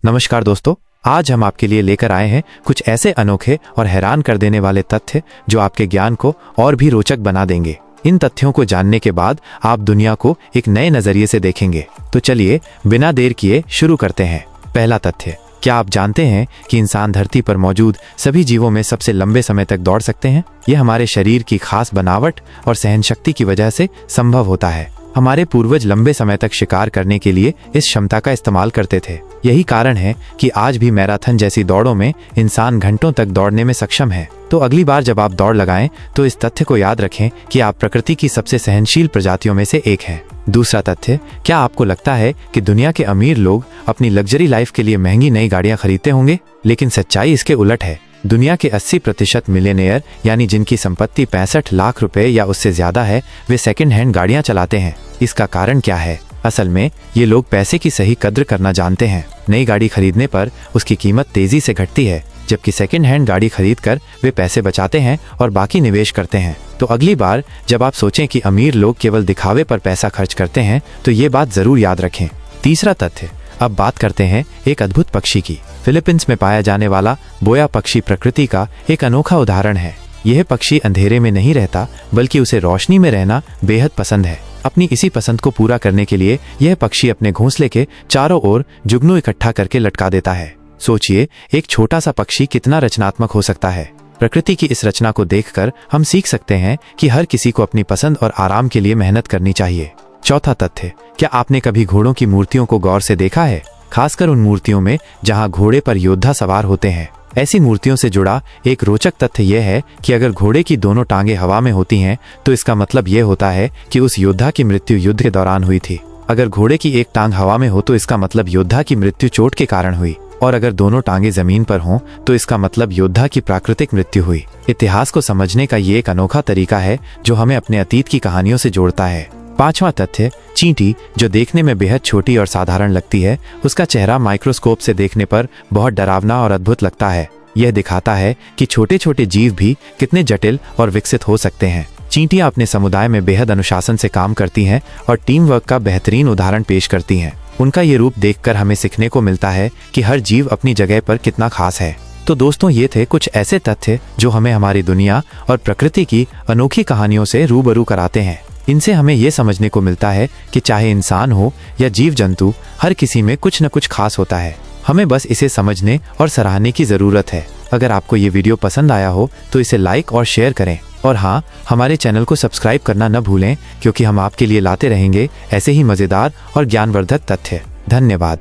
नमस्कार दोस्तों, आज हम आपके लिए लेकर आए हैं कुछ ऐसे अनोखे और हैरान कर देने वाले तथ्य जो आपके ज्ञान को और भी रोचक बना देंगे। इन तथ्यों को जानने के बाद आप दुनिया को एक नए नजरिए से देखेंगे। तो चलिए बिना देर किए शुरू करते हैं। पहला तथ्य, क्या आप जानते हैं कि इंसान धरती पर मौजूद सभी जीवों में सबसे लंबे समय तक दौड़ सकते हैं? यह हमारे शरीर की खास बनावट और सहनशक्ति की वजह से संभव होता है। हमारे पूर्वज लंबे समय तक शिकार करने के लिए इस क्षमता का इस्तेमाल करते थे। यही कारण है कि आज भी मैराथन जैसी दौड़ों में इंसान घंटों तक दौड़ने में सक्षम है। तो अगली बार जब आप दौड़ लगाएं तो इस तथ्य को याद रखें कि आप प्रकृति की सबसे सहनशील प्रजातियों में से एक हैं। दूसरा तथ्य, क्या आपको लगता है कि दुनिया के अमीर लोग अपनी लग्जरी लाइफ के लिए महंगी नई गाड़ियां खरीदते होंगे? लेकिन सच्चाई इसके उलट है। दुनिया के 80% मिलियनेयर यानी जिनकी संपत्ति 65 लाख रुपए या उससे ज्यादा है, वे सेकंड हैंड गाड़ियां चलाते हैं। इसका कारण क्या है? असल में ये लोग पैसे की सही कद्र करना जानते हैं। नई गाड़ी खरीदने पर उसकी कीमत तेजी से घटती है, जबकि सेकंड हैंड गाड़ी खरीदकर वे पैसे बचाते हैं और बाकी निवेश करते हैं। तो अगली बार जब आप सोचें कि अमीर लोग केवल दिखावे पर पैसा खर्च करते हैं, तो ये बात जरूर याद रखें। तीसरा तथ्य, अब बात करते हैं एक अद्भुत पक्षी की। फिलीपींस में पाया जाने वाला बोया पक्षी प्रकृति का एक अनोखा उदाहरण है। यह पक्षी अंधेरे में नहीं रहता, बल्कि उसे रोशनी में रहना बेहद पसंद है। अपनी इसी पसंद को पूरा करने के लिए यह पक्षी अपने घोंसले के चारों ओर जुगनू इकट्ठा करके लटका देता है। सोचिए, एक छोटा सा पक्षी कितना रचनात्मक हो सकता है। प्रकृति की इस रचना को देखकर हम सीख सकते हैं कि हर किसी को अपनी पसंद और आराम के लिए मेहनत करनी चाहिए। चौथा तथ्य, क्या आपने कभी घोड़ों की मूर्तियों को गौर से देखा है? खासकर उन मूर्तियों में जहां घोड़े पर योद्धा सवार होते हैं। ऐसी मूर्तियों से जुड़ा एक रोचक तथ्य यह है कि अगर घोड़े की दोनों टांगें हवा में होती हैं, तो इसका मतलब यह होता है कि उस योद्धा की मृत्यु युद्ध के दौरान हुई थी। अगर घोड़े की एक टांग हवा में हो तो इसका मतलब योद्धा की मृत्यु चोट के कारण हुई, और अगर दोनों टांगें जमीन पर हों तो इसका मतलब योद्धा की प्राकृतिक मृत्यु हुई। इतिहास को समझने का ये एक अनोखा तरीका है जो हमें अपने अतीत की कहानियों से जोड़ता है। पांचवा तथ्य, चींटी जो देखने में बेहद छोटी और साधारण लगती है, उसका चेहरा माइक्रोस्कोप से देखने पर बहुत डरावना और अद्भुत लगता है। यह दिखाता है कि छोटे छोटे जीव भी कितने जटिल और विकसित हो सकते हैं। चींटियां अपने समुदाय में बेहद अनुशासन से काम करती हैं और टीम वर्क का बेहतरीन उदाहरण पेश करती हैं। उनका ये रूप देखकर हमें सीखने को मिलता है कि हर जीव अपनी जगह पर कितना खास है। तो दोस्तों, ये थे कुछ ऐसे तथ्य जो हमें हमारी दुनिया और प्रकृति की अनोखी कहानियों से रूबरू कराते हैं। इनसे हमें ये समझने को मिलता है कि चाहे इंसान हो या जीव जंतु, हर किसी में कुछ न कुछ खास होता है। हमें बस इसे समझने और सराहने की जरूरत है। अगर आपको ये वीडियो पसंद आया हो तो इसे लाइक और शेयर करें, और हाँ, हमारे चैनल को सब्सक्राइब करना न भूलें, क्योंकि हम आपके लिए लाते रहेंगे ऐसे ही मजेदार और ज्ञानवर्धक तथ्य। धन्यवाद।